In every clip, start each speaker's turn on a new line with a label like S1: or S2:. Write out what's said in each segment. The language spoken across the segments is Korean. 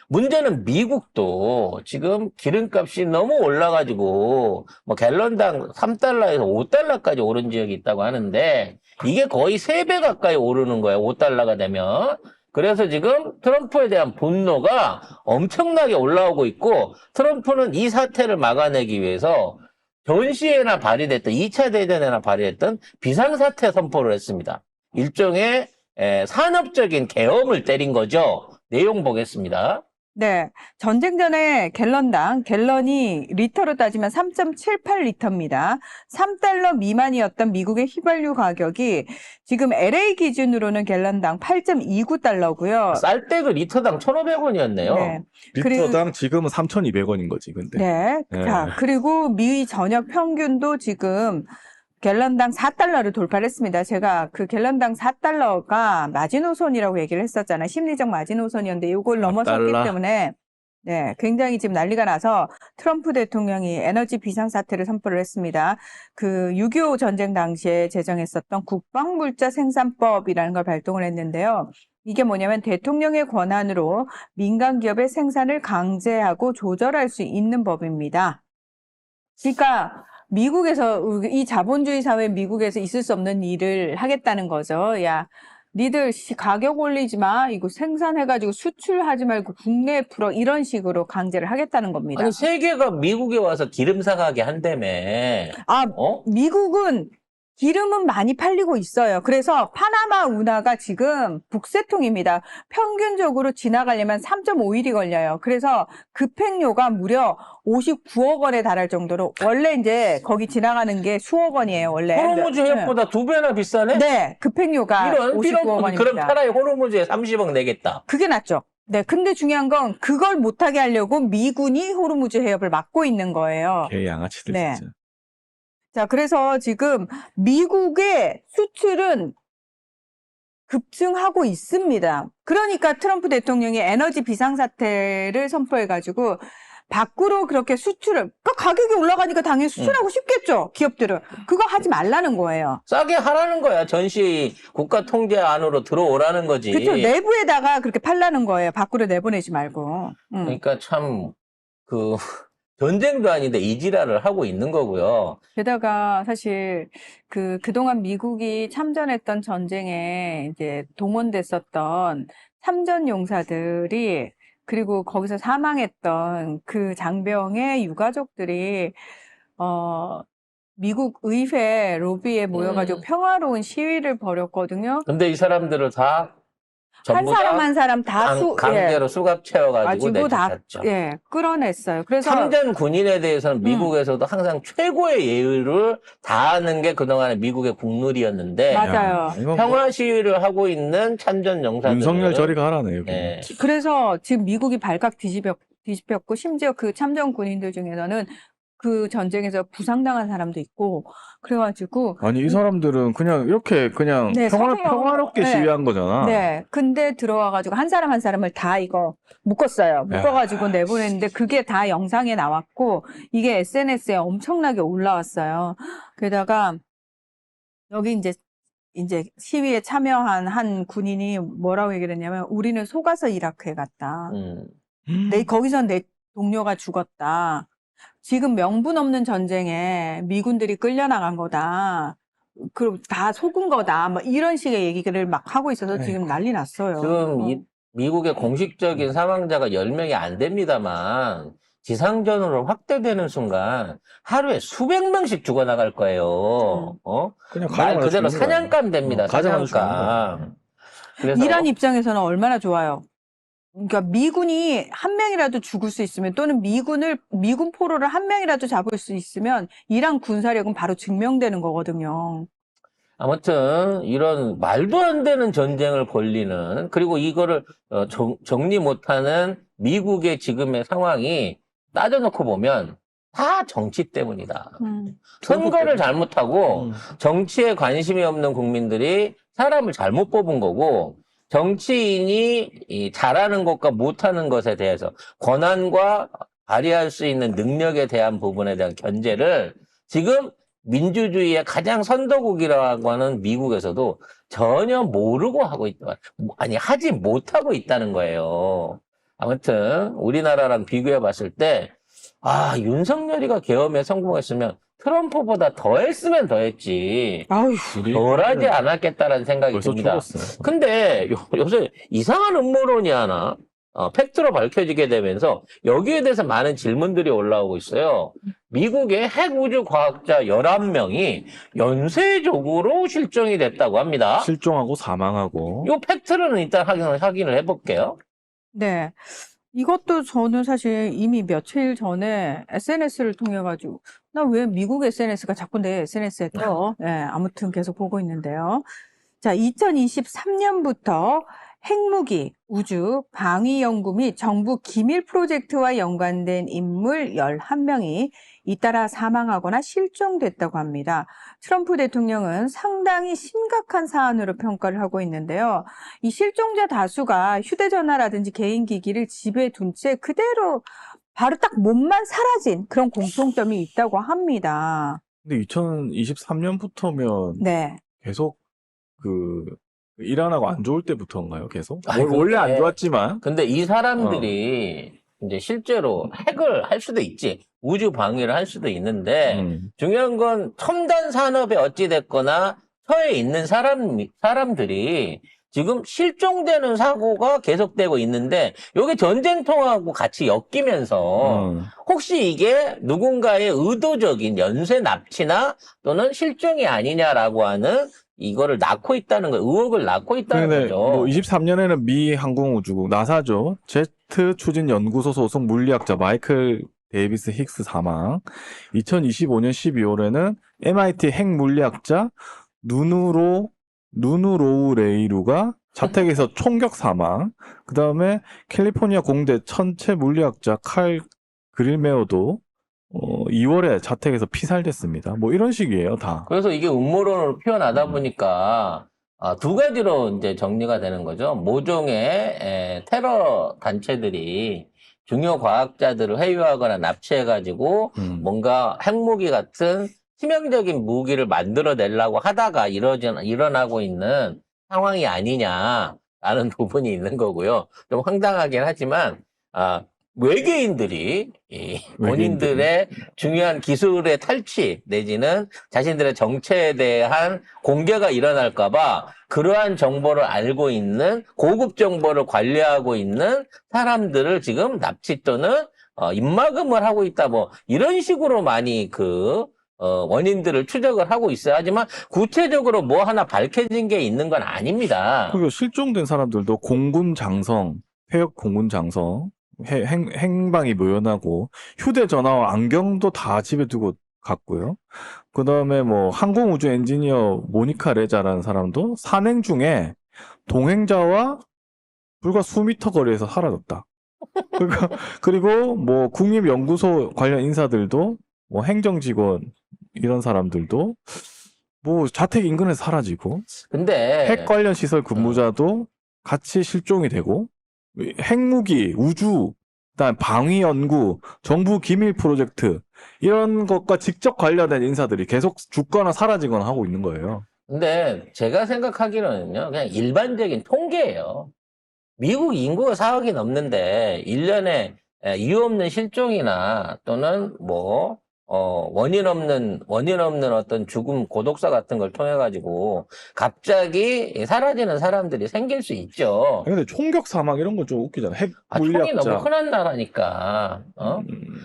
S1: 문제는 미국도 지금 기름값이 너무 올라가지고 뭐 갤런당 3달러에서 5달러까지 오른 지역이 있다고 하는데 이게 거의 3배 가까이 오르는 거예요. 5달러가 되면. 그래서 지금 트럼프에 대한 분노가 엄청나게 올라오고 있고 트럼프는 이 사태를 막아내기 위해서 전시회나 발휘됐던 2차 대전에나 발휘했던 비상사태 선포를 했습니다. 일종의 산업적인 계엄을 때린 거죠. 내용 보겠습니다.
S2: 네. 전쟁 전에 갤런이 리터로 따지면 3.78리터입니다. 3달러 미만이었던 미국의 휘발유 가격이 지금 LA 기준으로는 갤런당 8.29달러고요.
S1: 쌀 때도 리터당 1,500원이었네요.
S2: 네.
S3: 리터당 지금은 3,200원인 거지, 근데.
S2: 네.
S3: 네.
S2: 자, 그리고 미 전역 평균도 지금 갤런당 4달러를 돌파했습니다. 제가 그 갤런당 4달러가 마지노선이라고 얘기를 했었잖아요. 심리적 마지노선이었는데 이걸 넘어섰기 때문에 네, 굉장히 지금 난리가 나서 트럼프 대통령이 에너지 비상사태를 선포를 했습니다. 그 6.25 전쟁 당시에 제정했었던 국방물자 생산법이라는 걸 발동을 했는데요. 이게 뭐냐면 대통령의 권한으로 민간 기업의 생산을 강제하고 조절할 수 있는 법입니다. 그러니까 미국에서 이 자본주의 사회 미국에서 있을 수 없는 일을 하겠다는 거죠. 야, 니들 가격 올리지 마. 이거 생산해가지고 수출하지 말고 국내에 풀어. 이런 식으로 강제를 하겠다는 겁니다.
S1: 아니 세계가 미국에 와서 기름 사가게 한다며.
S2: 미국은 기름은 많이 팔리고 있어요. 그래서 파나마 운하가 지금 북새통입니다. 평균적으로 지나가려면 3.5일이 걸려요. 그래서 급행료가 무려 59억 원에 달할 정도로 원래 이제 거기 지나가는 게 수억 원이에요. 원래.
S1: 호르무즈 해협보다 2배나 비싸네?
S2: 네, 급행료가 59억 원입니다.
S1: 그럼 차라리 호르무즈에 30억 내겠다.
S2: 그게 낫죠. 네, 근데 중요한 건 그걸 못하게 하려고 미군이 호르무즈 해협을 막고 있는 거예요.
S3: 개 양아치들
S2: 네.
S3: 진짜.
S2: 자, 그래서 지금 미국의 수출은 급증하고 있습니다. 그러니까 트럼프 대통령이 에너지 비상사태를 선포해가지고 밖으로 그렇게 수출을, 그러니까 가격이 올라가니까 당연히 수출하고 싶겠죠, 기업들은. 그거 하지 말라는 거예요.
S1: 싸게 하라는 거야. 전시 국가 통제 안으로 들어오라는 거지.
S2: 그렇죠. 내부에다가 그렇게 팔라는 거예요. 밖으로 내보내지 말고.
S1: 그러니까 참 전쟁도 아닌데 이지랄을 하고 있는 거고요.
S2: 게다가 사실 그동안 미국이 참전했던 전쟁에 이제 동원됐었던 참전 용사들이 그리고 거기서 사망했던 그 장병의 유가족들이 미국 의회 로비에 모여가지고 평화로운 시위를 벌였거든요.
S1: 근데 이 사람들을 다
S2: 한
S1: 전부
S2: 사람
S1: 다
S2: 한 사람 다
S1: 강제로 수갑 채워가지고
S2: 가지고 다
S1: 내쫓았죠.
S2: 끌어냈어요. 그래서
S1: 참전 군인에 대해서는 미국에서도 항상 최고의 예의를 다하는 게 그동안의 미국의 국룰이었는데
S2: 맞아요.
S1: 평화 시위를 하고 있는 참전 용사들
S3: 윤석열 저리 가라네, 여기.
S1: 네.
S2: 그래서 지금 미국이 발칵 뒤집혔고 심지어 그 참전 군인들 중에서는 그 전쟁에서 부상당한 사람도 있고 그래가지고
S3: 아니, 이 사람들은 그냥 이렇게 그냥
S2: 네,
S3: 평화롭게
S2: 네.
S3: 시위한 거잖아.
S2: 네, 근데 들어와가지고 한 사람 한 사람을 다 이거 묶었어요. 묶어가지고 내보냈는데 그게 다 영상에 나왔고 이게 SNS에 엄청나게 올라왔어요. 게다가 여기 이제 시위에 참여한 한 군인이 뭐라고 얘기를 했냐면 우리는 속아서 이라크에 갔다. 거기서 내 동료가 죽었다. 지금 명분 없는 전쟁에 미군들이 끌려나간 거다. 그리고 다 속은 거다. 뭐 이런 식의 얘기를 막 하고 있어서 지금 난리 났어요.
S1: 지금 미국의 공식적인 사망자가 10명이 안 됩니다만 지상전으로 확대되는 순간 하루에 수백 명씩 죽어나갈 거예요.
S3: 그냥
S1: 말 그대로
S3: 죽는 거야.
S1: 사냥감 됩니다.
S3: 가져가서
S1: 사냥감. 그래서
S2: 이란 입장에서는 얼마나 좋아요. 그러니까 미군이 한 명이라도 죽을 수 있으면 또는 미군 포로를 한 명이라도 잡을 수 있으면 이란 군사력은 바로 증명되는 거거든요.
S1: 아무튼 이런 말도 안 되는 전쟁을 벌리는 그리고 이거를 정리 못하는 미국의 지금의 상황이 따져놓고 보면 다 정치 때문이다. 선거를 잘못하고 정치에 관심이 없는 국민들이 사람을 잘못 뽑은 거고 정치인이 잘하는 것과 못하는 것에 대해서 권한과 발휘할 수 있는 능력에 대한 부분에 대한 견제를 지금 민주주의의 가장 선도국이라고 하는 미국에서도 전혀 모르고 하고 있다. 아니, 하지 못하고 있다는 거예요. 아무튼 우리나라랑 비교해 봤을 때 윤석열이가 계엄에 성공했으면 트럼프보다 더 했으면 더 했지.
S2: 아유,
S1: 덜 하지 않았겠다라는 생각이
S3: 벌써
S1: 듭니다.
S3: 죽었어.
S1: 근데 요새 이상한 음모론이 하나 팩트로 밝혀지게 되면서 여기에 대해서 많은 질문들이 올라오고 있어요. 미국의 핵우주과학자 11명이 연쇄적으로 실종이 됐다고 합니다.
S3: 실종하고 사망하고.
S1: 이 팩트는 일단 확인을 해볼게요.
S2: 네. 이것도 저는 사실 이미 며칠 전에 SNS를 통해 가지고 나 왜 미국 SNS가 자꾸 내 SNS에 떠? 네, 아무튼 계속 보고 있는데요. 자, 2023년부터 핵무기, 우주, 방위 연구 및 정부 기밀 프로젝트와 연관된 인물 11명이 잇따라 사망하거나 실종됐다고 합니다. 트럼프 대통령은 상당히 심각한 사안으로 평가를 하고 있는데요. 이 실종자 다수가 휴대전화라든지 개인기기를 집에 둔 채 그대로 바로 딱 몸만 사라진 그런 공통점이 있다고 합니다.
S3: 근데 2023년부터면
S2: 네.
S3: 계속 일 안 하고 안 좋을 때부터인가요? 계속?
S1: 아니,
S3: 원래 안
S1: 근데-
S3: 좋았지만.
S1: 근데 이 사람들이 이제 실제로 핵을 할 수도 있지. 우주 방위를 할 수도 있는데 중요한 건 첨단 산업에 어찌됐거나 처해 있는 사람들이 지금 실종되는 사고가 계속되고 있는데 이게 전쟁통하고 같이 엮이면서 혹시 이게 누군가의 의도적인 연쇄 납치나 또는 실종이 아니냐라고 하는 이거를 낳고 있다는 거, 의혹을 낳고 있다는
S3: 근데
S1: 거죠.
S3: 뭐 23년에는 미 항공우주국 나사죠. 제트 추진 연구소 소속 물리학자 마이클 데이비스 힉스 사망. 2025년 12월에는 MIT 핵 물리학자 누누로우 레이루가 자택에서 총격 사망. 그다음에 캘리포니아 공대 천체 물리학자 칼 그릴메어도 2월에 자택에서 피살됐습니다. 뭐 이런 식이에요, 다.
S1: 그래서 이게 음모론으로 표현하다 보니까 두 가지로 이제 정리가 되는 거죠. 모종의 테러 단체들이 중요 과학자들을 회유하거나 납치해가지고 뭔가 핵무기 같은 치명적인 무기를 만들어내려고 하다가 일어나고 있는 상황이 아니냐라는 부분이 있는 거고요. 좀 황당하긴 하지만 외계인들이 본인들의 중요한 기술의 탈취 내지는 자신들의 정체에 대한 공개가 일어날까봐 그러한 정보를 알고 있는 고급 정보를 관리하고 있는 사람들을 지금 납치 또는 입막음을 하고 있다 뭐 이런 식으로 많이 원인들을 추적을 하고 있어요. 하지만 구체적으로 뭐 하나 밝혀진 게 있는 건 아닙니다.
S3: 그리고 실종된 사람들도 공군 장성, 폐역 공군 장성, 행방이 묘연하고 휴대전화와 안경도 다 집에 두고 갔고요. 그 다음에 뭐 항공우주 엔지니어 모니카 레자라는 사람도 산행 중에 동행자와 불과 수미터 거리에서 사라졌다. 그리고 뭐 국립연구소 관련 인사들도 뭐 행정직원 이런 사람들도 뭐 자택 인근에서 사라지고
S1: 근데
S3: 핵 관련 시설 근무자도 같이 실종이 되고 핵무기, 우주, 그다음 방위 연구, 정부 기밀 프로젝트 이런 것과 직접 관련된 인사들이 계속 죽거나 사라지거나 하고 있는 거예요.
S1: 근데 제가 생각하기로는요, 그냥 일반적인 통계예요. 미국 인구가 4억이 넘는데 1년에 이유 없는 실종이나 또는 뭐 원인 없는 어떤 죽음, 고독사 같은 걸 통해 가지고 갑자기 사라지는 사람들이 생길 수 있죠.
S3: 근데 총격 사망 이런 건 좀 웃기잖아. 핵
S1: 총이
S3: 물리학자.
S1: 너무 흔한 나라니까.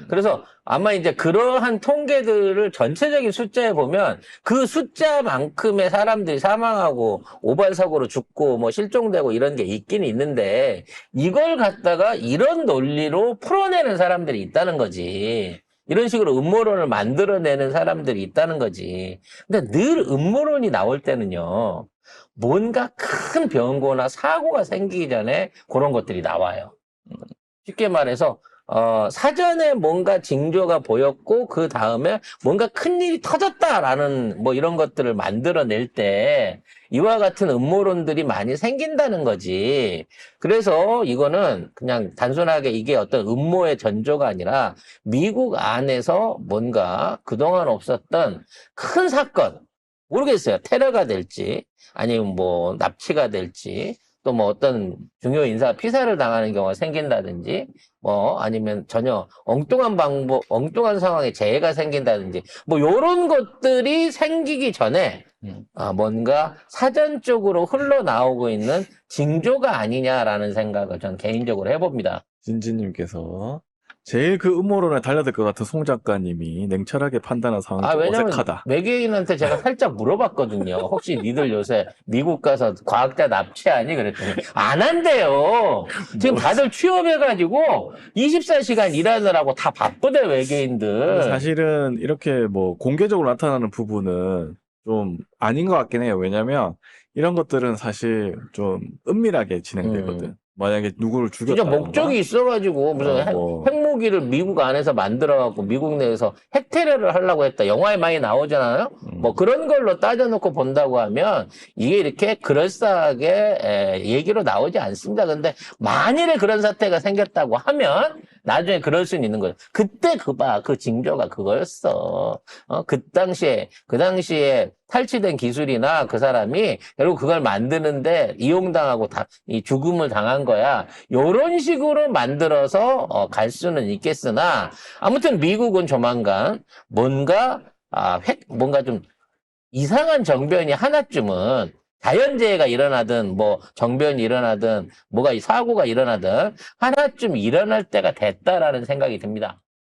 S1: 그래서 아마 이제 그러한 통계들을 전체적인 숫자에 보면 그 숫자만큼의 사람들이 사망하고 오발사고로 죽고 뭐 실종되고 이런 게 있긴 있는데 이걸 갖다가 이런 논리로 풀어내는 사람들이 있다는 거지. 이런 식으로 음모론을 만들어내는 사람들이 있다는 거지. 근데 늘 음모론이 나올 때는요, 뭔가 큰 변고나 사고가 생기기 전에 그런 것들이 나와요. 쉽게 말해서, 사전에 뭔가 징조가 보였고, 그 다음에 뭔가 큰일이 터졌다라는 뭐 이런 것들을 만들어낼 때, 이와 같은 음모론들이 많이 생긴다는 거지. 그래서 이거는 그냥 단순하게 이게 어떤 음모의 전조가 아니라 미국 안에서 뭔가 그동안 없었던 큰 사건, 모르겠어요. 테러가 될지, 아니면 뭐 납치가 될지, 또 뭐 어떤 중요 인사가 피살을 당하는 경우가 생긴다든지, 뭐 아니면 전혀 엉뚱한 상황에 재해가 생긴다든지, 뭐 요런 것들이 생기기 전에 뭔가 사전적으로 흘러나오고 있는 징조가 아니냐라는 생각을 전 개인적으로 해봅니다.
S3: 진지님께서 제일 그 음모론에 달려들 것 같은 송 작가님이 냉철하게 판단한 상황이 좀
S1: 왜냐면
S3: 어색하다.
S1: 외계인한테 제가 살짝 물어봤거든요. 혹시 니들 요새 미국 가서 과학자 납치하니? 그랬더니 안 한대요. 지금 다들 취업해가지고 24시간 일하느라고 다 바쁘대, 외계인들.
S3: 사실은 이렇게 뭐 공개적으로 나타나는 부분은 좀 아닌 것 같긴 해요. 왜냐면 이런 것들은 사실 좀 은밀하게 진행되거든. 만약에 누구를
S1: 진짜
S3: 죽였다던가
S1: 목적이 있어가지고 무슨
S3: 뭐.
S1: 핵무기를 미국 안에서 만들어갖고 미국 내에서 핵테러를 하려고 했다. 영화에 많이 나오잖아요. 뭐 그런 걸로 따져놓고 본다고 하면 이게 이렇게 그럴싸하게 얘기로 나오지 않습니다. 근데 만일에 그런 사태가 생겼다고 하면 나중에 그럴 수는 있는 거죠. 그때 그 징조가 그거였어. 그 당시에 탈취된 기술이나 그 사람이 결국 그걸 만드는데 이용당하고 이 죽음을 당한 거야. 요런 식으로 만들어서 갈 수는 있겠으나 아무튼 미국은 조만간 뭔가 좀 이상한 정변이 하나쯤은 자연재해가 일어나든 뭐 정변이 일어나든 뭐가 사고가 일어나든 하나쯤 일어날 때가 됐다라는 생각이 듭니다.